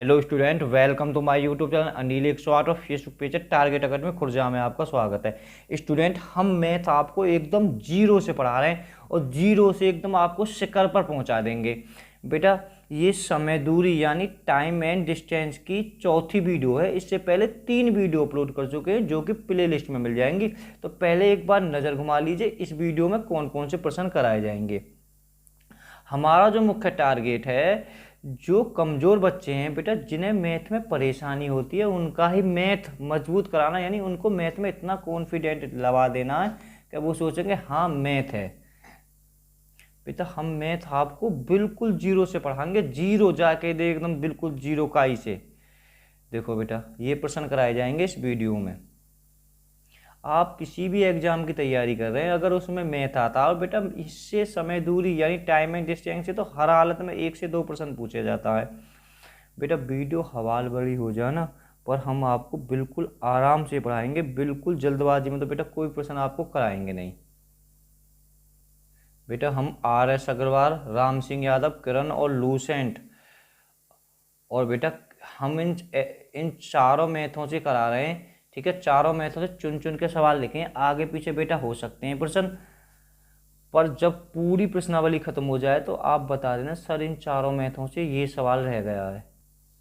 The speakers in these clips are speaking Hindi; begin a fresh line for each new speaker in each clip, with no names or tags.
Hello student, welcome to my YouTube channel Anil 108 और फेसबुक पेज है टारगेट अकेडमी खुर्जा में आपका स्वागत है। स्टूडेंट, हम मैथ आपको एकदम जीरो से पढ़ा रहे हैं और जीरो से एकदम आपको शिखर पर पहुंचा देंगे। बेटा, ये समय दूरी यानी टाइम एंड डिस्टेंस की चौथी वीडियो है। इससे पहले 3 वीडियो अपलोड कर चुके हैं जो कि प्ले लिस्ट में मिल जाएंगी। तो पहले एक बार नज़र घुमा लीजिए इस वीडियो में कौन कौन से प्रश्न कराए जाएंगे। हमारा जो मुख्य टारगेट है, जो कमज़ोर बच्चे हैं बेटा, जिन्हें मैथ में परेशानी होती है, उनका ही मैथ मजबूत कराना, यानी उनको मैथ में इतना कॉन्फिडेंट लगा देना है कि वो सोचेंगे हाँ मैथ है। बेटा, हम मैथ आपको बिल्कुल जीरो से पढ़ाएंगे, जीरो जाके दे एकदम बिल्कुल जीरो काई से। देखो बेटा, ये प्रश्न कराए जाएंगे इस वीडियो में। आप किसी भी एग्जाम की तैयारी कर रहे हैं, अगर उसमें मैथ आता है और बेटा इससे समय दूरी यानी टाइम एंड डिस्टेंस से, तो हर हालत में 1 से 2 प्रश्न पूछे जाता है। बेटा, वीडियो हवाल बड़ी हो जाए ना, पर हम आपको बिल्कुल आराम से पढ़ाएंगे, बिल्कुल जल्दबाजी में तो बेटा कोई प्रश्न आपको कराएंगे नहीं। बेटा, हम RS अग्रवाल, राम सिंह यादव, किरण और लूसेंट, और बेटा हम इन चारों मैथों से करा रहे हैं। ठीक है, चारों मैथों से चुन चुन के सवाल लिखे, आगे पीछे बेटा हो सकते हैं प्रश्न, पर जब पूरी प्रश्नावली खत्म हो जाए तो आप बता देना सर इन चारों मैथों से ये सवाल रह गया है।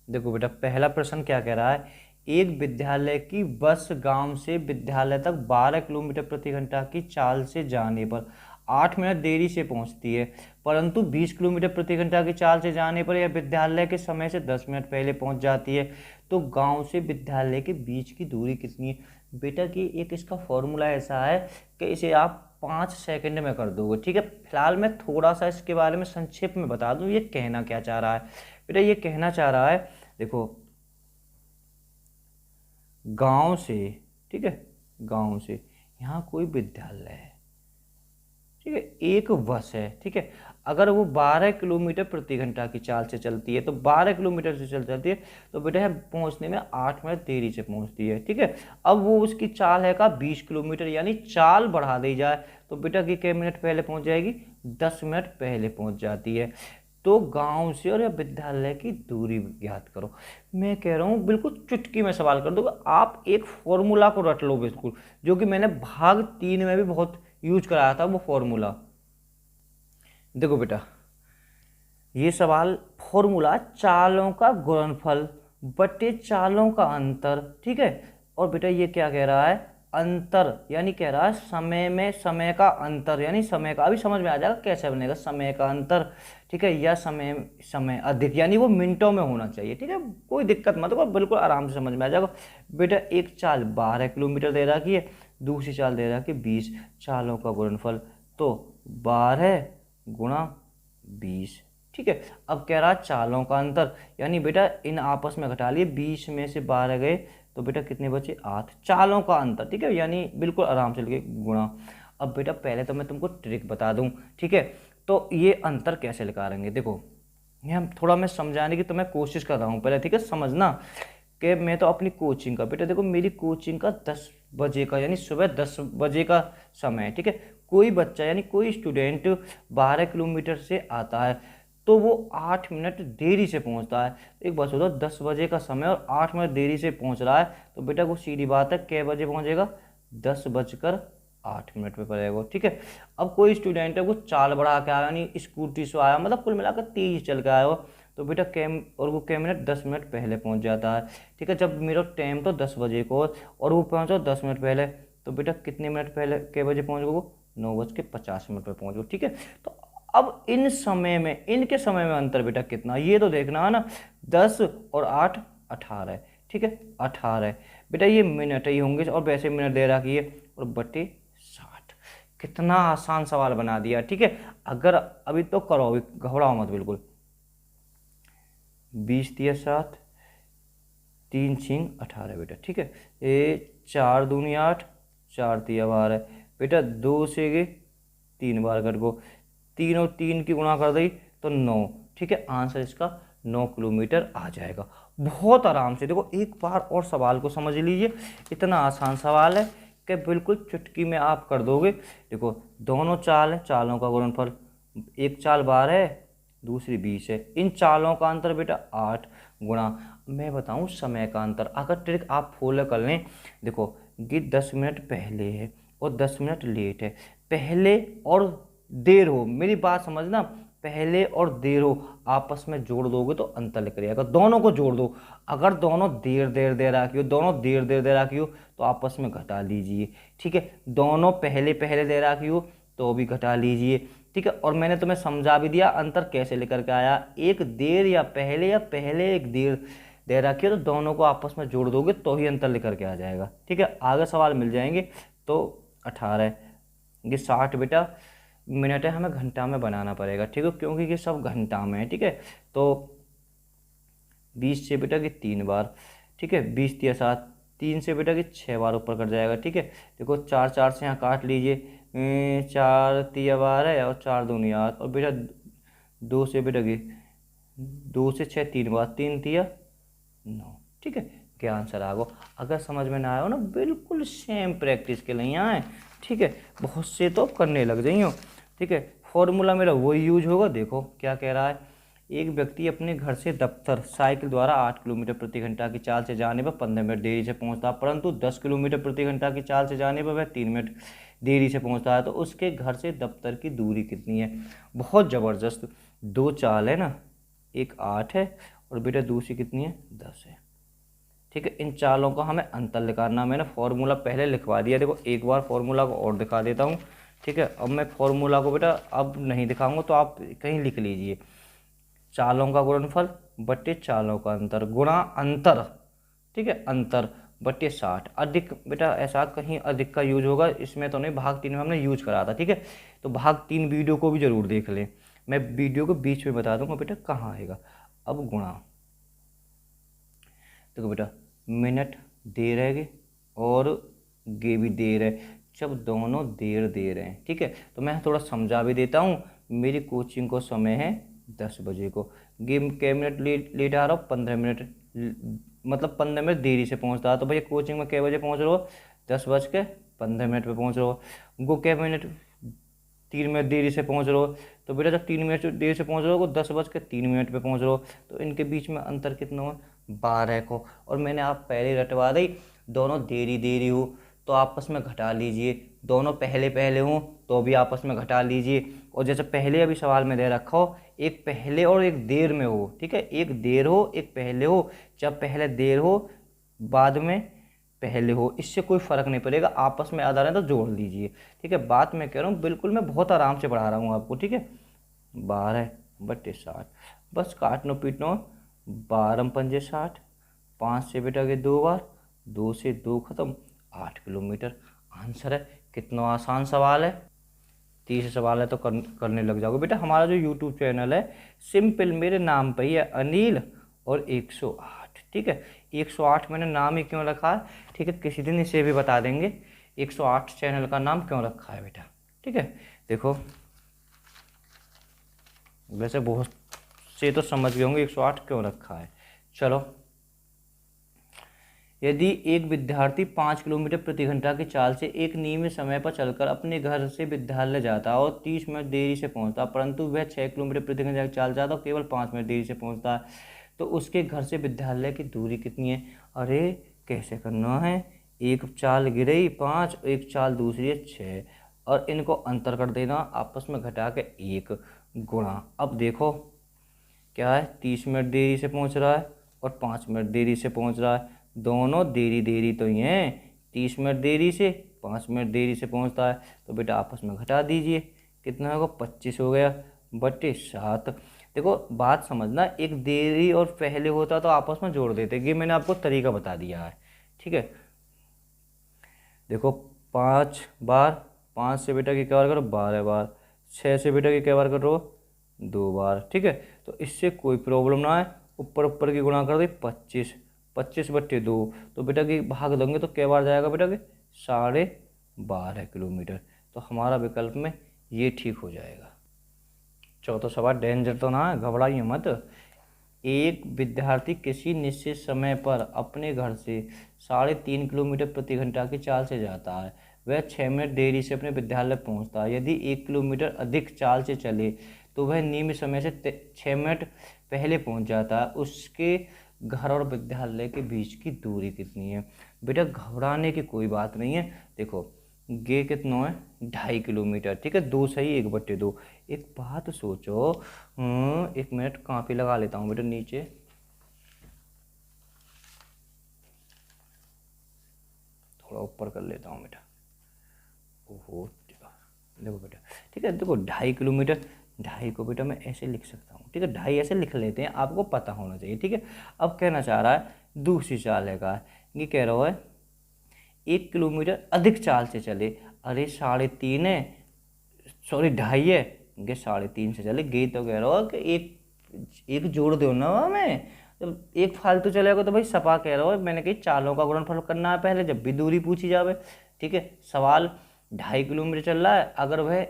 देखो बेटा, पहला प्रश्न क्या कह रहा है। एक विद्यालय की बस गांव से विद्यालय तक 12 किलोमीटर प्रति घंटा की चाल से जाने पर 8 मिनट देरी से पहुंचती है, परंतु 20 किलोमीटर प्रति घंटा की चाल से जाने पर यह विद्यालय के समय से 10 मिनट पहले पहुंच जाती है। तो गांव से विद्यालय के बीच की दूरी कितनी है। बेटा कि एक इसका फॉर्मूला ऐसा है कि इसे आप 5 सेकंड में कर दोगे। ठीक है, फिलहाल मैं थोड़ा सा इसके बारे में संक्षेप में बता दूं ये कहना क्या चाह रहा है। बेटा, ये कहना चाह रहा है, देखो गांव से, ठीक है, गांव से यहाँ कोई विद्यालय है, ठीक है, एक बस है, ठीक है, अगर वो 12 किलोमीटर प्रति घंटा की चाल से चलती है, तो 12 किलोमीटर से चलती है, तो बेटा है पहुंचने में 8 मिनट देरी से पहुंचती है। ठीक है, अब वो उसकी चाल है का 20 किलोमीटर, यानी चाल बढ़ा दी जाए तो बेटा की कितने मिनट पहले पहुंच जाएगी, 10 मिनट पहले पहुंच जाती है। तो गांव से और या विद्यालय की दूरी ज्ञात करो। मैं कह रहा हूँ बिल्कुल चुटकी में सवाल कर दूंगा, आप एक फॉर्मूला को रट लो बिल्कुल, जो कि मैंने भाग 3 में भी बहुत यूज कराया था वो फॉर्मूला। देखो बेटा, ये सवाल फॉर्मूला चालों का गुणनफल बटे चालों का अंतर, ठीक है। और बेटा ये क्या कह रहा है, अंतर यानी कह रहा है समय में समय का अंतर, यानी समय का, अभी समझ में आ जाएगा कैसे बनेगा समय का अंतर, ठीक है, या समय समय अधिक, यानी वो मिनटों में होना चाहिए। ठीक है, कोई दिक्कत मत हो, बिल्कुल आराम से समझ में आ जाएगा। बेटा, एक चाल 12 किलोमीटर दे रखी है, दूसरी चाल दे रखी है 20, चालों का गुणनफल तो 12 गुणा 20। ठीक है, अब कह रहा चालों का अंतर, यानी बेटा इन आपस में घटा लिए, 20 में से 12 गए तो बेटा कितने बचे, 8, चालों का अंतर। ठीक है, यानी बिल्कुल आराम से लिखे गुणा। अब बेटा पहले तो मैं तुमको ट्रिक बता दूं, ठीक है, तो ये अंतर कैसे निकालेंगे। देखो ये हम थोड़ा मैं समझाने की तो मैं कोशिश कर रहा हूँ पहले, ठीक है, समझना कि मैं तो अपनी कोचिंग का, बेटा देखो मेरी कोचिंग का 10 बजे का, यानी सुबह 10 बजे का समय है। ठीक है, कोई बच्चा यानी कोई स्टूडेंट 12 किलोमीटर से आता है तो वो 8 मिनट देरी से पहुंचता है। एक बात बताओ, 10 बजे का समय और 8 मिनट देरी से पहुंच रहा है, तो बेटा वो सीधी बात है कै बजे पहुंचेगा, 10:08 पे पड़ेगा। ठीक है, अब कोई स्टूडेंट है वो चाल बढ़ा के आया, यानी स्कूटी से आया, मतलब कुल मिलाकर तेज चल के आया हो, तो बेटा कैम, और वो कै मिनट, 10 मिनट पहले पहुंच जाता है। ठीक है, जब मेरा टाइम तो 10 बजे को और वो पहुंचो 10 मिनट पहले, तो बेटा कितने मिनट पहले, कै बजे पहुंच गो, 9:50 पे पहुंच गो। ठीक है, तो अब इन समय में, इनके समय में अंतर बेटा कितना, ये तो देखना है ना, 10 और 8 18 है। ठीक है, 18 बेटा ये मिनट ही होंगे, और वैसे मिनट दे रखी है, और बटे 60। कितना आसान सवाल बना दिया। ठीक है, अगर अभी तो करो, अभी घबराओ मत बिल्कुल। 20 दिया 7, 3 6 18 बेटा। ठीक है, ये 4 दूनी 8, 4 दिया 12 बेटा, 2 से गए 3 बार कट गो, 3 और 3 की गुणा कर दी तो 9। ठीक है, आंसर इसका 9 किलोमीटर आ जाएगा। बहुत आराम से, देखो एक बार और सवाल को समझ लीजिए, इतना आसान सवाल है कि बिल्कुल चुटकी में आप कर दोगे। देखो दोनों चाल है, चालों का गुणनफल, एक चाल 12 है, दूसरी 20 है, इन चालों का अंतर बेटा 8, गुणा, मैं बताऊं समय का अंतर। अगर ट्रिक आप फॉलो कर लें, देखो ये 10 मिनट पहले है और 10 मिनट लेट है, पहले और देर हो, मेरी बात समझना, पहले और देर हो आपस में जोड़ दोगे तो अंतर निकल जाएगा। दोनों को जोड़ दो, अगर दोनों देर देर दे रखी हो, दोनों देर देर दे रखी हो तो आपस में घटा लीजिए, ठीक है। दोनों पहले पहले दे रखी हो तो भी घटा लीजिए, ठीक है। और मैंने तुम्हें समझा भी दिया अंतर कैसे लेकर के आया, एक देर या पहले एक देर दे रखी है तो दोनों को आपस में जोड़ दोगे तो ही अंतर लेकर के आ जाएगा, ठीक है। आगे सवाल मिल जाएंगे। तो 18, ये 60 बेटा मिनट है, हमें घंटा में बनाना पड़ेगा, ठीक है, क्योंकि ये सब घंटा में है, ठीक है। तो 20 से बेटा कि 3 बार, ठीक है, 20 तिया 7, 3 से बेटा कि 6 बार ऊपर कट जाएगा, ठीक है। देखो 4 4 से यहाँ काट लीजिए, 4 तिया 12 है और 4 दूनी 8, और बेटा 2 से बेटा कि 2 से 6 3 बार, 3 तिया 9, ठीक है। क्या आंसर आ गो। अगर समझ में ना आया हो ना, बिल्कुल सेम प्रैक्टिस के लिए आए, ठीक है, बहुत से तो करने लग जाइयो, ठीक है। फॉर्मूला मेरा वही यूज होगा। देखो क्या कह रहा है, एक व्यक्ति अपने घर से दफ्तर साइकिल द्वारा 8 किलोमीटर प्रति घंटा की चाल से जाने पर 15 मिनट देरी से पहुंचता, परंतु 10 किलोमीटर प्रति घंटा की चाल से जाने पर वह 3 मिनट देरी से पहुंचता है, तो उसके घर से दफ्तर की दूरी कितनी है। बहुत ज़बरदस्त, 2 चाल है ना, एक 8 है और बेटा दूसरी कितनी है 10 है, ठीक है। इन चालों का हमें अंतर निकालना, मैंने फॉर्मूला पहले लिखवा दिया। देखो एक बार फॉर्मूला को और दिखा देता हूँ, ठीक है। अब मैं फॉर्मूला को बेटा अब नहीं दिखाऊंगा, तो आप कहीं लिख लीजिए, चालों का गुणनफल बट्टे चालों का अंतर गुणा अंतर, ठीक है, अंतर बट्टे 60। अधिक बेटा ऐसा कहीं अधिक का यूज होगा, इसमें तो नहीं, भाग 3 में हमने यूज करा था, ठीक है। तो भाग 3 वीडियो को भी जरूर देख लें, मैं वीडियो को बीच में बता दूंगा बेटा कहाँ आएगा। अब गुणा, देखो बेटा मिनट देर है और गे भी देर है, जब दोनों देर दे रहे हैं, ठीक है, तो मैं थोड़ा समझा भी देता हूँ। मेरी कोचिंग को समय है 10 बजे को, गेम कै मिनट लेट आ रहा हूँ, 15 मिनट, मतलब 15 मिनट देरी से पहुँचता है। तो भैया कोचिंग में कै बजे पहुँच रहे हो, 10:15 पे पहुँच रहे हो। गो कै मिनट 3 मिनट देरी से पहुँच रहे हो, तो बेटा जब 3 मिनट देरी से पहुँच रहे हो 10:03 पे पहुँच रहे हो, तो इनके बीच में अंतर कितना हो, 12 को। और मैंने आप पहले रटवा दी, दोनों देरी हो तो आपस में घटा लीजिए, दोनों पहले पहले हों तो भी आपस में घटा लीजिए। और जैसे पहले अभी सवाल में दे रखा हो, एक पहले और एक देर में हो, ठीक है, एक देर हो एक पहले हो, जब पहले देर हो बाद में पहले हो, इससे कोई फ़र्क नहीं पड़ेगा, आपस में आधार है तो जोड़ लीजिए, ठीक है। बात मैं कह रहा हूँ बिल्कुल, मैं बहुत आराम से पढ़ा रहा हूँ आपको, ठीक है। 12/60, बस काटनो पीटनो, 12×5 = 60, 5 से बेटा के 2 बार, 2 से 2 खत्म, 8 किलोमीटर आंसर है। कितना आसान सवाल है, 30 सवाल है तो करने लग जाओगे बेटा। हमारा जो यूट्यूब चैनल है सिंपल मेरे नाम पे ही है, अनिल और 108, ठीक है। 108 मैंने नाम ही क्यों रखा है, ठीक है, किसी दिन इसे भी बता देंगे 108 चैनल का नाम क्यों रखा है बेटा, ठीक है। देखो वैसे बहुत से तो समझ गए होंगे 108 क्यों रखा है। चलो, यदि एक विद्यार्थी 5 किलोमीटर प्रति घंटा की चाल से एक नियमित समय पर चलकर अपने घर से विद्यालय जाता और 30 मिनट देरी से पहुंचता, परंतु वह 6 किलोमीटर प्रति घंटा की चाल जाता और केवल 5 मिनट देरी से पहुंचता है, तो उसके घर से विद्यालय की दूरी कितनी है। अरे कैसे करना है, एक चाल गिरई 5, एक चाल दूसरी है 6, और इनको अंतर कर देना, आपस में घटा के 1 गुणा। अब देखो क्या है, 30 मिनट देरी से पहुंच रहा है और 5 मिनट देरी से पहुंच रहा है, दोनों देरी तो ही हैं, 30 मिनट देरी से 5 मिनट देरी से पहुंचता है, तो बेटा आपस में घटा दीजिए, कितना होगा 25 हो गया बटे 7। देखो बात समझना, एक देरी और पहले होता तो आपस में जोड़ देते, ये मैंने आपको तरीका बता दिया है, ठीक है। देखो 5 बार, 5 से बेटा की क्या बार करो 12 बार, 6 से बेटा की क्या बार करो 2 बार, ठीक है। तो इससे कोई प्रॉब्लम ना है, ऊपर की गुणा कर दी 25, 25/2, तो बेटा की भाग देंगे तो क्या बार जाएगा बेटा के 12.5 किलोमीटर, तो हमारा विकल्प में ये ठीक हो जाएगा। चौथा सवाल डेंजर तो ना है, घबराइए मत। एक विद्यार्थी किसी निश्चित समय पर अपने घर से 3.5 किलोमीटर प्रति घंटा की चाल से जाता है, वह 6 मिनट देरी से अपने विद्यालय पहुंचता है। यदि 1 किलोमीटर अधिक चाल से चले तो वह नियमित समय से 6 मिनट पहले पहुंच जाता है, उसके घर और विद्यालय के बीच की दूरी कितनी है। बेटा घबराने की कोई बात नहीं है। देखो ये कितना है, 2.5 किलोमीटर, ठीक है, 2 सही 1/2। एक बात सोचो, 1 मिनट कॉपी लगा लेता हूँ बेटा नीचे। थोड़ा ऊपर कर लेता हूँ बेटा। ओहो देखो बेटा, ठीक है, देखो 2.5 किलोमीटर, 2.5 को बेटा मैं ऐसे लिख सकता हूँ, ठीक है, 2.5 ऐसे लिख लेते हैं, आपको पता होना चाहिए, ठीक है। अब कहना चाह रहा है दूसरी चाल है का, ये कह रहा है 1 किलोमीटर अधिक चाल से चले। अरे 3.5 है, सॉरी 2.5 है, ये 3.5 से चले। गे तो कह रहा हो कि एक जोड़ दो ना हमें, जब एक फालतू चलेगा तो भाई सपा कह रहा हो, मैंने कही चालों का गुणनफल करना है पहले जब भी दूरी पूछी जावे, ठीक है। सवाल 2.5 किलोमीटर चल रहा है, अगर वह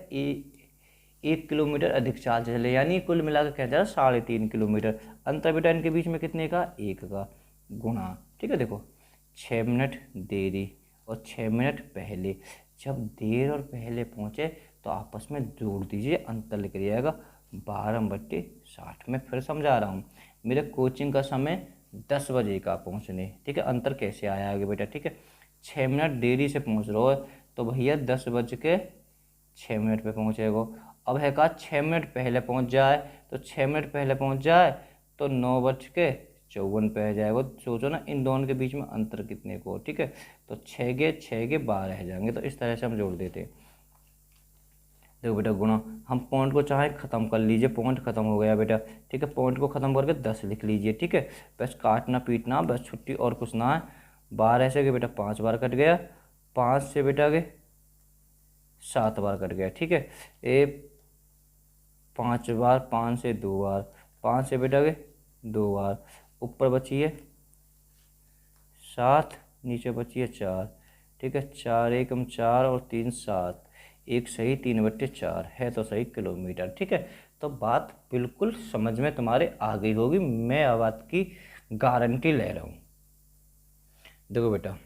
1 किलोमीटर अधिक चाल से चले, यानी कुल मिलाकर कह जा रहा 3.5 किलोमीटर। अंतर बेटा इनके बीच में कितने का, 1 का, गुणा, ठीक है। देखो 6 मिनट देरी और 6 मिनट पहले, जब देर और पहले पहुँचे तो आपस में जोड़ दीजिए, अंतर लिख जाएगा 12/60। मैं फिर समझा रहा हूँ, मेरे कोचिंग का समय 10 बजे का पहुँचने, ठीक है। अंतर कैसे आया आगे बेटा, ठीक है, 6 मिनट देरी से पहुँच रहा है तो भैया 10:06 पे पहुँचेगा। अब है कहा 6 मिनट पहले पहुँच जाए, तो 6 मिनट पहले पहुँच जाए तो 9:54 पे आ जाएगा। सोचो ना इन दोनों के बीच में अंतर कितने को, ठीक है। तो 6 के 12 जाएंगे, तो इस तरह से हम जोड़ देते हैं। देखो बेटा गुणा, हम पॉइंट को चाहे ख़त्म कर लीजिए, पॉइंट ख़त्म हो गया बेटा, ठीक है। पॉइंट को ख़त्म करके 10 लिख लीजिए, ठीक है। बस काटना पीटना, बस छुट्टी और कुछ ना है। 12 से गए बेटा 5 बार कट गया, 5 से बेटा गए 7 बार कट गया, ठीक है। 5 बार, 5 से 2 बार, 5 से बेटा गए 2 बार, ऊपर बची है 7, नीचे बची है 4, ठीक है। 4 एकम 4 और 3 7, 1 सही 3/4 है तो सही किलोमीटर, ठीक है। तो बात बिल्कुल समझ में तुम्हारे आ गई होगी, मैं अब बात की गारंटी ले रहा हूँ। देखो बेटा,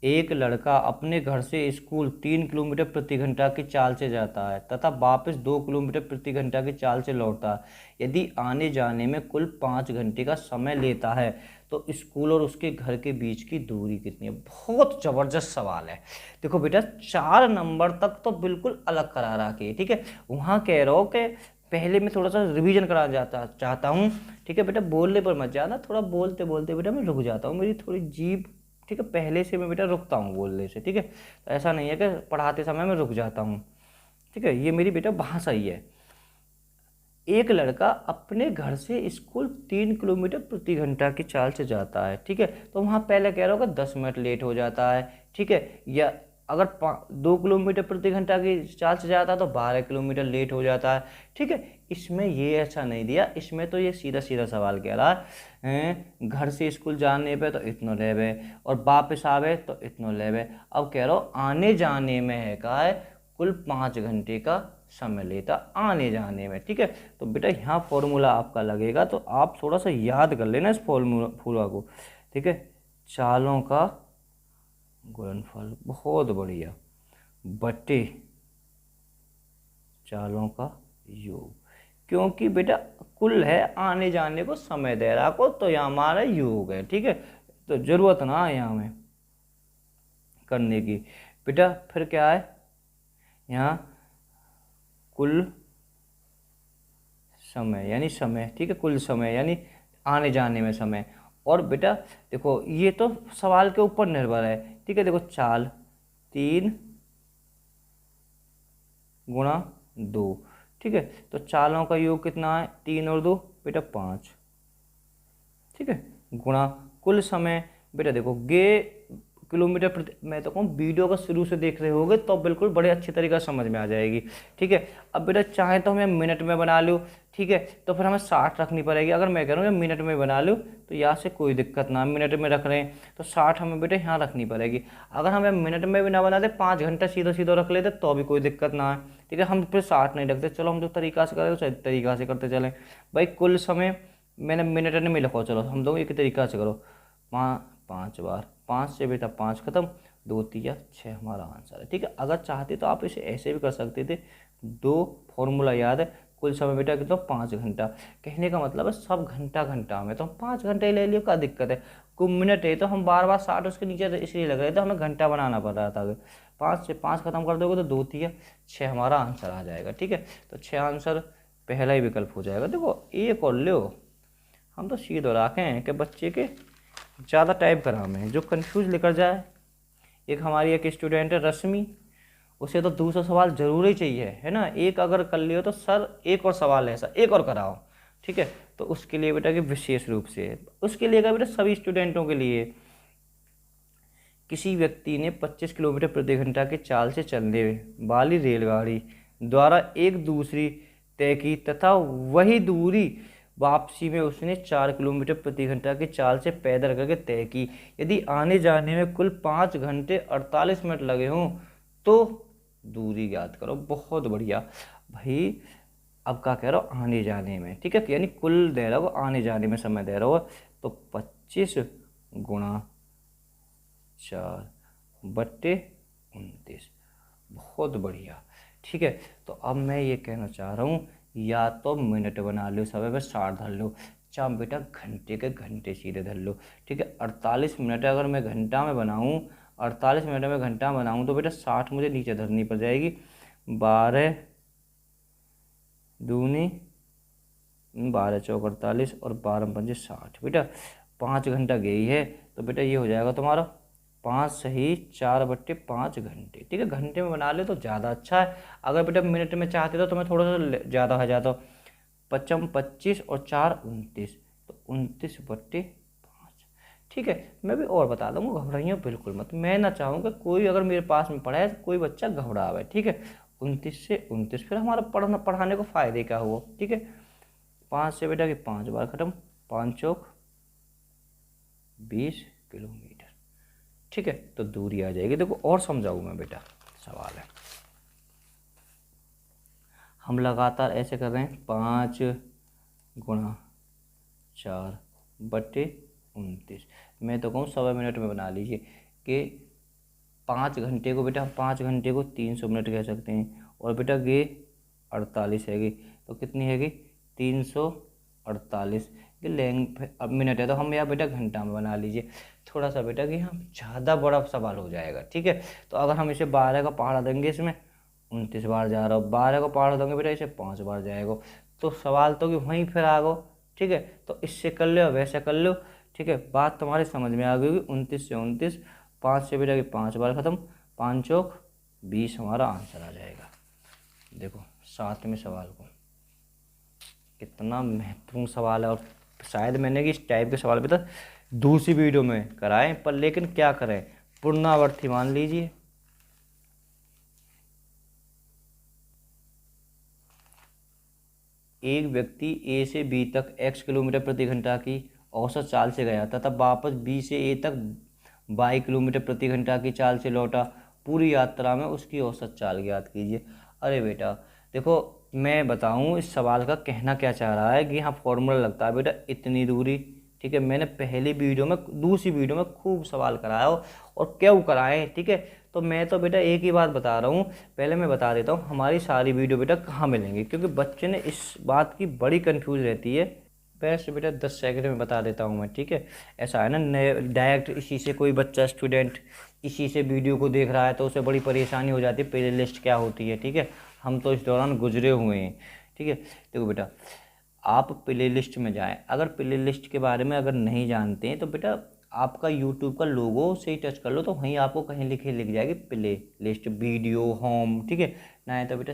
एक लड़का अपने घर से स्कूल 3 किलोमीटर प्रति घंटा की चाल से जाता है तथा वापस 2 किलोमीटर प्रति घंटा की चाल से लौटता है। यदि आने जाने में कुल 5 घंटे का समय लेता है तो स्कूल और उसके घर के बीच की दूरी कितनी है। बहुत ज़बरदस्त सवाल है। देखो बेटा 4 नंबर तक तो बिल्कुल अलग करा रखी है, ठीक है। वहाँ कह रहा हो कि पहले मैं थोड़ा सा रिवीजन करा जाता चाहता हूँ, ठीक है बेटा। बोलने पर मत जाना, थोड़ा बोलते बोलते बेटा मैं रुक जाता हूँ, मेरी थोड़ी जीभ, ठीक है, पहले से मैं बेटा रुकता हूँ बोलने से, ठीक है। तो ऐसा नहीं है कि पढ़ाते समय मैं रुक जाता हूँ, ठीक है, ये मेरी बेटा भाषा ही है। एक लड़का अपने घर से स्कूल 3 किलोमीटर प्रति घंटा की चाल से जाता है, ठीक है। तो वहाँ पहले कह रहा होगा 10 मिनट लेट हो जाता है, ठीक है। या अगर 2 किलोमीटर प्रति घंटा की चाल से जाता है तो 12 किलोमीटर लेट हो जाता है, ठीक है। इसमें ये ऐसा नहीं दिया, इसमें तो ये सीधा सीधा सवाल कह रहा है घर से स्कूल जाने पे तो इतना लेवे और वापस आवे तो इतना लेवे। अब कह रहा हूँ आने जाने में है का है कुल 5 घंटे का समय लेता आने जाने में, ठीक है। तो बेटा यहाँ फॉर्मूला आपका लगेगा, तो आप थोड़ा सा याद कर लेना इस फॉर्मूला को, ठीक है। चालों का गुणनफल, बहुत बढ़िया, बटे चालों का योग, क्योंकि बेटा कुल है आने जाने को समय दे रहा को, तो यहाँ हमारा योग है, ठीक है। तो जरूरत ना है यहाँ में करने की बेटा। फिर क्या है यहाँ कुल समय यानी समय, ठीक है, कुल समय यानी आने जाने में समय। और बेटा देखो ये तो सवाल के ऊपर निर्भर है, ठीक है। देखो चाल 3 गुणा 2, ठीक है। तो चालों का योग कितना है, 3 और 2 बेटा 5, ठीक है, गुणा कुल समय। बेटा देखो ये किलोमीटर प्रति, मैं तो कहूँ वीडियो का शुरू से देख रहे होगे तो बिल्कुल बड़े अच्छे तरीके से समझ में आ जाएगी, ठीक है। अब बेटा चाहे तो हमें मिनट में बना लूँ, ठीक है, तो फिर हमें 60 रखनी पड़ेगी। अगर मैं कह रहा हूँ मिनट में बना लूँ तो यहाँ से कोई दिक्कत ना, मिनट में रख रहे हैं तो 60 हमें बेटा यहाँ रखनी पड़ेगी। अगर हमें मिनट में भी ना बनाते 5 घंटा सीधा सीधा रख लेते तो भी कोई दिक्कत ना है, ठीक है। हम फिर 60 नहीं रखते, चलो हम जो तरीका से करें तो तरीका से करते चलें भाई। कुल समय मैंने मिनट में लिखो, चलो हम दो एक तरीका से करो, 5 बार, 5 से बेटा 5 खत्म, 2 3 6 हमारा आंसर है, ठीक है। अगर चाहते तो आप इसे ऐसे भी कर सकते थे, 2 फॉर्मूला याद है, कुल समय बेटा कितना 5 घंटा। कहने का मतलब है सब घंटा घंटा में, तो हम 5 घंटे ही ले लियो, क्या दिक्कत है। कुछ मिनट है तो हम बार बार 60 उसके नीचे इसलिए लग रहे थे, हमें घंटा बनाना पड़ रहा था। अगर 5 से 5 खत्म कर दोगे तो 2 3 6 हमारा आंसर आ जाएगा। ठीक है, तो 6 आंसर पहला ही विकल्प हो जाएगा। देखो एक और लो, हम तो सीधे रखें कि बच्चे के ज़्यादा टाइप करावे जो कंफ्यूज लेकर जाए। एक हमारी एक स्टूडेंट है रश्मि, उसे तो दूसरा सवाल जरूर ही चाहिए, है ना। एक अगर कर लियो तो सर एक और सवाल है, सर एक और कराओ। ठीक है, तो उसके लिए बेटा कि विशेष रूप से उसके लिए बेटा सभी स्टूडेंटों के लिए, किसी व्यक्ति ने 25 किलोमीटर प्रति घंटा की चाल से चलने वाली रेलगाड़ी द्वारा एक दूसरी तय की तथा वही दूरी वापसी में उसने 4 किलोमीटर प्रति घंटा की चाल से पैदल करके तय की। यदि आने जाने में कुल 5 घंटे 48 मिनट लगे हों तो दूरी ज्ञात करो। बहुत बढ़िया भाई, अब क्या कह रहा हो आने जाने में, ठीक है, यानी कुल दे रहा हो, आने जाने में समय दे रहा हो, तो 25 गुणा 4 बट्टे 29। बहुत बढ़िया। ठीक है, तो अब मैं ये कहना चाह रहा हूँ, या तो मिनट बना लो, समय में 60 धर लो, चाहे बेटा घंटे के घंटे सीधे धर लो। ठीक है, 48 मिनट अगर मैं घंटा में बनाऊँ, 48 मिनट में घंटा बनाऊँ तो बेटा 60 मुझे नीचे धरनी पड़ जाएगी। 12 दूनी 12 चौक 48 और 12 पंजे 60। बेटा 5 घंटा गई है, तो बेटा ये हो जाएगा तुम्हारा 5 सही 4 बट्टे 5 घंटे। ठीक है, घंटे में बना ले तो ज़्यादा अच्छा है। अगर बेटा मिनट में चाहते तो मैं थोड़ा सा ज़्यादा हो जाता। 55 25 और 4 29, तो 29 बट्टे 5। ठीक है, मैं भी और बता दूँगा, घबराइए बिल्कुल मत। मैं ना चाहूँगा कोई अगर मेरे पास में पढ़ा है कोई बच्चा घबरावे। ठीक है, 29 से 29, फिर हमारा पढ़ाने को फ़ायदे क्या हुआ। ठीक है, 5 से बेटा कि 5 बार खत्म, 5 चौक 20 किलोमीटर। ठीक है, तो दूरी आ जाएगी। देखो और समझाऊँ मैं बेटा, सवाल है, हम लगातार ऐसे कर रहे हैं, 5 गुणा 4 बट्टे 29। मैं तो कहूँ 1.25 मिनट में बना लीजिए कि 5 घंटे को बेटा, 5 घंटे को 300 मिनट कह सकते हैं, और बेटा ये 48 हैगी, तो कितनी हैगी 348। ये लेंथ अब मिनट है, तो हम यहाँ बेटा घंटा में बना लीजिए। थोड़ा सा बेटा कि हम ज़्यादा बड़ा सवाल हो जाएगा। ठीक है, तो अगर हम इसे 12 का पहाड़ा देंगे, इसमें 29 बार जा रहा हो, 12 को पहाड़ा देंगे बेटा इसे 5 बार जाएगा, तो सवाल तो कि वहीं फिर आ गो। ठीक है, तो इससे कर लो वैसे कर लो। ठीक है, बात तुम्हारी समझ में आ गई होगी। 29 से 29, 5 से बेटा कि 5 बार खत्म, 5 चौक 20 हमारा आंसर आ जाएगा। देखो 7वें सवाल को, कितना महत्वपूर्ण सवाल है, और शायद मैंने कि इस टाइप के सवाल भी तो दूसरी वीडियो में कराए, पर लेकिन क्या करें, पुनरावृत्ति मान लीजिए। एक व्यक्ति ए से बी तक x किलोमीटर प्रति घंटा की औसत चाल से गया था, तब वापस बी से ए तक 22 किलोमीटर प्रति घंटा की चाल से लौटा। पूरी यात्रा में उसकी औसत चाल ज्ञात कीजिए। अरे बेटा देखो, मैं बताऊं इस सवाल का कहना क्या चाह रहा है कि यहाँ फॉर्मूला लगता है बेटा इतनी दूरी। ठीक है, मैंने पहली वीडियो में दूसरी वीडियो में खूब सवाल कराया हो और क्यों कराए। ठीक है, तो मैं तो बेटा एक ही बात बता रहा हूँ, पहले मैं बता देता हूँ हमारी सारी वीडियो बेटा कहाँ मिलेंगी, क्योंकि बच्चे ने इस बात की बड़ी कंफ्यूज रहती है। वैसे बेटा 10 सेकंड में बता देता हूँ मैं। ठीक है, ऐसा है ना, नए डायरेक्ट इसी से कोई बच्चा स्टूडेंट इसी से वीडियो को देख रहा है तो उसे बड़ी परेशानी हो जाती है, प्ले लिस्ट क्या होती है। ठीक है, हम तो इस दौरान गुजरे हुए हैं। ठीक है, देखो बेटा आप प्ले लिस्ट में जाएँ, अगर प्ले लिस्ट के बारे में अगर नहीं जानते हैं तो बेटा आपका यूट्यूब का लोगो से ही टच कर लो, तो वहीं आपको कहीं लिख जाएगी प्ले लिस्ट वीडियो होम। ठीक है, ना तो बेटा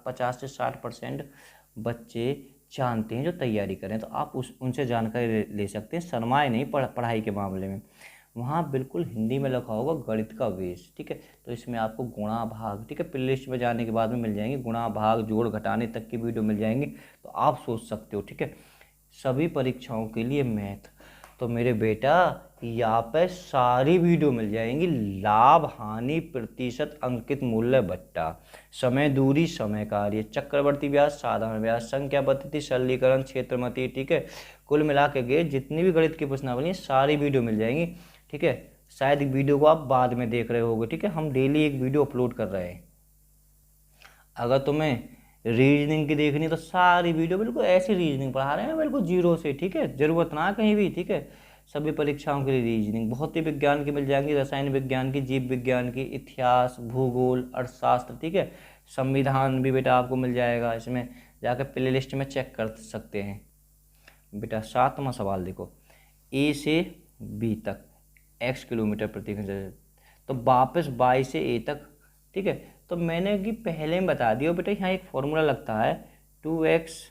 50 से 60% बच्चे जानते हैं जो तैयारी करें, तो आप उनसे जानकारी ले सकते हैं। शर्माए नहीं पढ़ाई के मामले में। वहाँ बिल्कुल हिंदी में लिखा होगा गणित का वेश। ठीक है, तो इसमें आपको गुणा भाग, ठीक है, प्ले लिस्ट में जाने के बाद में मिल जाएंगे, गुणा भाग जोड़ घटाने तक की वीडियो मिल जाएंगी, तो आप सोच सकते हो। ठीक है, सभी परीक्षाओं के लिए मैथ, तो मेरे बेटा यहाँ पे सारी वीडियो मिल जाएंगी। लाभ हानि प्रतिशत अंकित मूल्य भट्टा, समय दूरी समय कार्य, चक्रवर्ती ब्याज साधारण ब्याज, संख्या पद्धति सरलीकरण क्षेत्रमति। ठीक है, कुल मिला के गए जितनी भी गणित की प्रश्नावली सारी वीडियो मिल जाएंगी। ठीक है, शायद वीडियो को आप बाद में देख रहे होगे। ठीक है, हम डेली एक वीडियो अपलोड कर रहे हैं। अगर तुम्हें रीजनिंग की देखनी तो सारी वीडियो बिल्कुल ऐसी रीजनिंग पढ़ा रहे हैं बिल्कुल जीरो से, ठीक है, जरूरत ना कहीं भी, ठीक है। सभी परीक्षाओं के लिए रीजनिंग, भौतिक विज्ञान की मिल जाएंगी, रसायन विज्ञान की, जीव विज्ञान की, इतिहास, भूगोल, अर्थशास्त्र, ठीक है। संविधान भी बेटा आपको मिल जाएगा, इसमें जाकर प्ले लिस्ट में चेक कर सकते हैं। बेटा 7वां सवाल देखो, ए से बी तक x किलोमीटर प्रति घंटे, तो वापस y से a तक, ठीक है। तो मैंने कि पहले में बता दिया बेटा, यहाँ एक फॉर्मूला लगता है 2x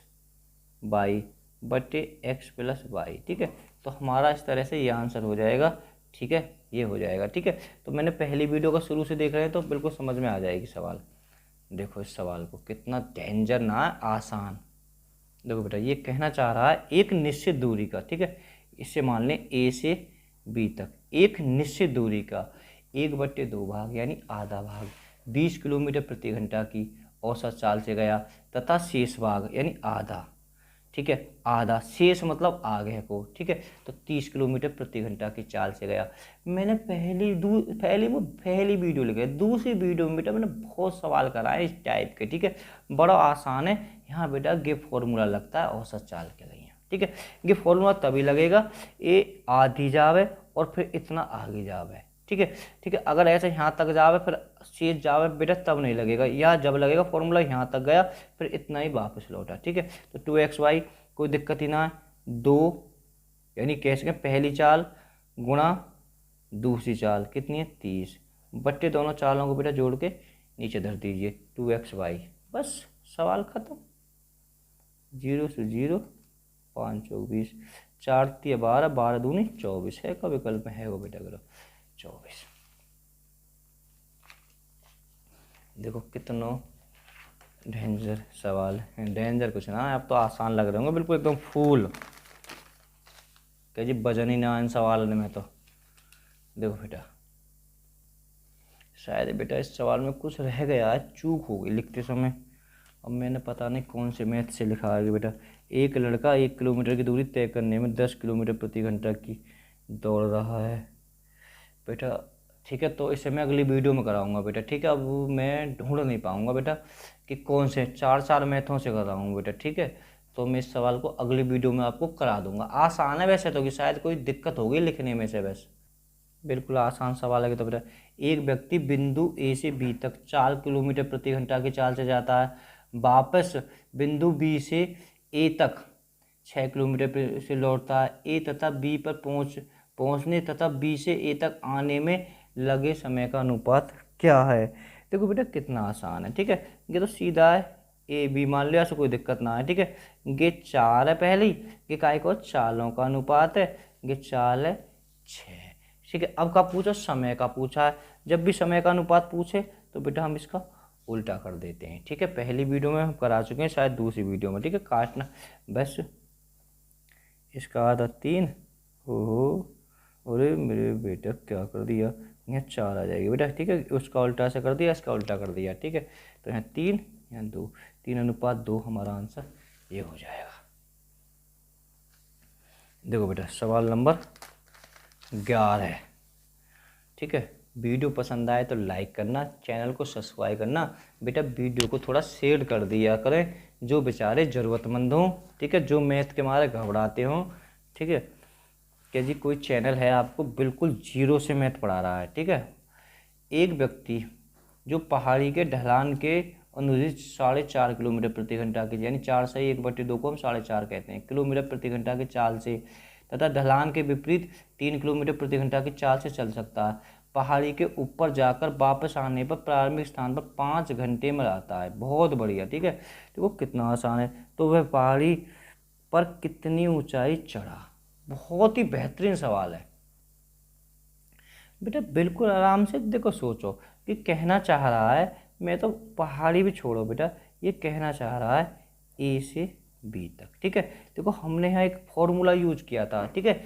y बटे x प्लस वाई, ठीक है। तो हमारा इस तरह से ये आंसर हो जाएगा, ठीक है, ये हो जाएगा, ठीक है। तो मैंने पहली वीडियो का शुरू से देख रहे हैं तो बिल्कुल समझ में आ जाएगी सवाल। देखो इस सवाल को, कितना डेंजर ना आसान। देखो बेटा ये कहना चाह रहा है एक निश्चित दूरी का, ठीक है, इससे मान लें ए से बी तक एक निश्चित दूरी का 1/2 भाग यानी आधा भाग 20 किलोमीटर प्रति घंटा की औसत चाल से गया, तथा शेष भाग यानी आधा, ठीक है, आधा, शेष मतलब आगे को, ठीक है, तो 30 किलोमीटर प्रति घंटा की चाल से गया। मैंने पहली वीडियो लिखी, दूसरी वीडियो में बेटा मैंने बहुत सवाल कराए इस टाइप के, ठीक है, बड़ा आसान है। यहाँ बेटा ये फॉर्मूला लगता है औसत चाल के लिए, ठीक है। ये फॉर्मूला तभी लगेगा ये आधी जावे और फिर इतना आगे जावे, ठीक है, ठीक है। अगर ऐसे यहाँ तक जावे फिर शेष जावे बेटा तब नहीं लगेगा, या जब लगेगा फॉर्मूला यहाँ तक गया फिर इतना ही वापस लौटा, ठीक है। तो 2xy कोई दिक्कत ही ना है, 2 यानी कह सकें पहली चाल गुणा दूसरी चाल कितनी है 30, बट्टे दोनों चालों को बेटा जोड़ के नीचे धर दीजिए 2xy, बस सवाल खत्म। 0 से 0, 5 चौक 20, 4 तिया 12, 12 दूनी 24 है का विकल्प में है वो बेटा करो 24। देखो कितना डेंजर सवाल है, डेंजर कुछ ना है, अब तो आसान लग रहे होंगे बिल्कुल एकदम फूल, क्या जी वजन ही ना इन सवाल में। तो देखो बेटा शायद बेटा इस सवाल में कुछ रह गया है, चूक हो गई लिखते समय। अब मैंने पता नहीं कौन से मैथ से लिखा है बेटा, एक लड़का 1 किलोमीटर की दूरी तय करने में 10 किलोमीटर प्रति घंटा की दौड़ रहा है बेटा, ठीक है। तो इसे मैं अगली वीडियो में कराऊंगा बेटा, ठीक है। अब मैं ढूंढ नहीं पाऊंगा बेटा कि कौन से 4 मैथों से कर रहा हूँ बेटा, ठीक है। तो मैं इस सवाल को अगली वीडियो में आपको करा दूंगा। आसान है वैसे तो, कि शायद कोई दिक्कत होगी लिखने में से, वैसे बिल्कुल आसान सवाल है। तो बेटा एक व्यक्ति बिंदु ए से बी तक 4 किलोमीटर प्रति घंटा की चाल से जाता है, वापस बिंदु बी से ए तक 6 किलोमीटर से लौटता है। ए तथा बी पर पहुंचने तथा बी से ए तक आने में लगे समय का अनुपात क्या है। देखो बेटा कितना आसान है, ठीक है। ये तो सीधा है, ए बी मान लिया, ऐसे कोई दिक्कत ना है, ठीक है। ये 4 है पहली, ये काय को चालों का अनुपात है, ये चाल है 6, ठीक है। अब का पूछा समय का पूछा है, जब भी समय का अनुपात पूछे तो बेटा हम इसका उल्टा कर देते हैं, ठीक है। पहली वीडियो में हम करा चुके हैं, शायद दूसरी वीडियो में, ठीक है। काटना बस, इसका आधा 3, हो अरे मेरे बेटा क्या कर दिया, यहाँ 4 आ जाएगी बेटा, ठीक है। उसका उल्टा से कर दिया, इसका उल्टा कर दिया, ठीक है। तो यहाँ 3, यहाँ 2, 3:2 हमारा आंसर ये हो जाएगा। देखो बेटा सवाल नंबर 11, ठीक है। वीडियो पसंद आए तो लाइक करना, चैनल को सब्सक्राइब करना बेटा, वीडियो को थोड़ा शेयर कर दिया करें जो बेचारे ज़रूरतमंद हों, ठीक है, जो मैथ के मारे घबराते हों, ठीक है। क्या जी कोई चैनल है आपको बिल्कुल जीरो से मैथ पढ़ा रहा है, ठीक है। एक व्यक्ति जो पहाड़ी के ढलान के अनुदिश 4.5 किलोमीटर प्रति घंटा की, यानी 4 से 1/2 को हम 4.5 कहते हैं, किलोमीटर प्रति घंटा की चाल से तथा ढलान के विपरीत 3 किलोमीटर प्रति घंटा की चाल से चल सकता है। पहाड़ी के ऊपर जाकर वापस आने पर प्रारंभिक स्थान पर 5 घंटे में आता है। बहुत बढ़िया, ठीक है। देखो कितना आसान है। तो वह पहाड़ी पर कितनी ऊंचाई चढ़ा, बहुत ही बेहतरीन सवाल है बेटा, बिल्कुल आराम से देखो सोचो कि कहना चाह रहा है, मैं तो पहाड़ी भी छोड़ो बेटा, ये कहना चाह रहा है ए से बी तक, ठीक है। देखो हमने यहाँ एक फॉर्मूला यूज किया था, ठीक है।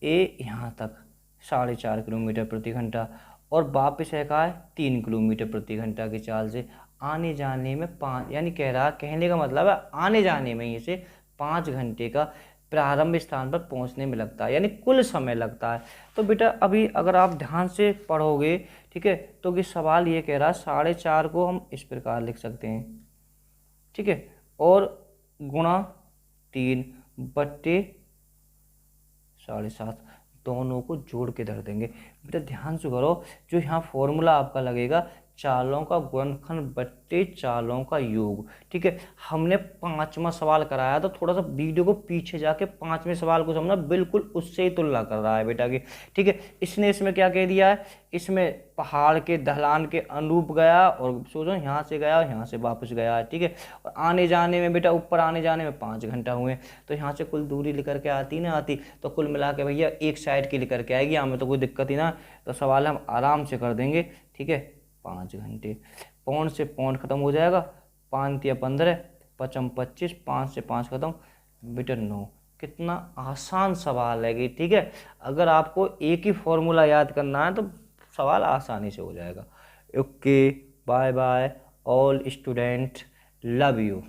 ए यहाँ तक 4.5 किलोमीटर प्रति घंटा और वापस है कहा है 3 किलोमीटर प्रति घंटा की चाल से, आने जाने में 5, यानी कह रहा, कहने का मतलब है आने जाने में इसे 5 घंटे का प्रारंभिक स्थान पर पहुंचने में लगता है, यानी कुल समय लगता है। तो बेटा अभी अगर आप ध्यान से पढ़ोगे, ठीक है, तो कि सवाल ये कह रहा है 4.5 को हम इस प्रकार लिख सकते हैं, ठीक है, और गुणा 3 बट्टे 7.5, दोनों को जोड़ के धर देंगे। बेटा ध्यान से करो, जो यहाँ फॉर्मूला आपका लगेगा चालों का गुणनखंड बट्टे चालों का योग। ठीक है, हमने 5वां सवाल कराया तो थोड़ा सा वीडियो को पीछे जाके 5वें सवाल को समझना, बिल्कुल उससे ही तुलना कर रहा है बेटा की। ठीक है, इसमें क्या कह दिया है, इसमें पहाड़ के ढलान के अनुरूप गया और सोचो यहाँ से गया और यहाँ से वापस गया है। ठीक है, और आने जाने में बेटा, ऊपर आने जाने में 5 घंटा हुए, तो यहाँ से कुल दूरी लेकर के आती ना आती, तो कुल मिला के भैया एक साइड की लेकर के आएगी, हमें तो कोई दिक्कत ही ना, तो सवाल हम आराम से कर देंगे। ठीक है, 5 घंटे, पौन से पौन खत्म हो जाएगा, 5 या 15, 5 25, 5 से 5 खत्म, बेटा 9। कितना आसान सवाल है कि, ठीक है, अगर आपको एक ही फॉर्मूला याद करना है तो सवाल आसानी से हो जाएगा। Okay, bye bye all student, love you.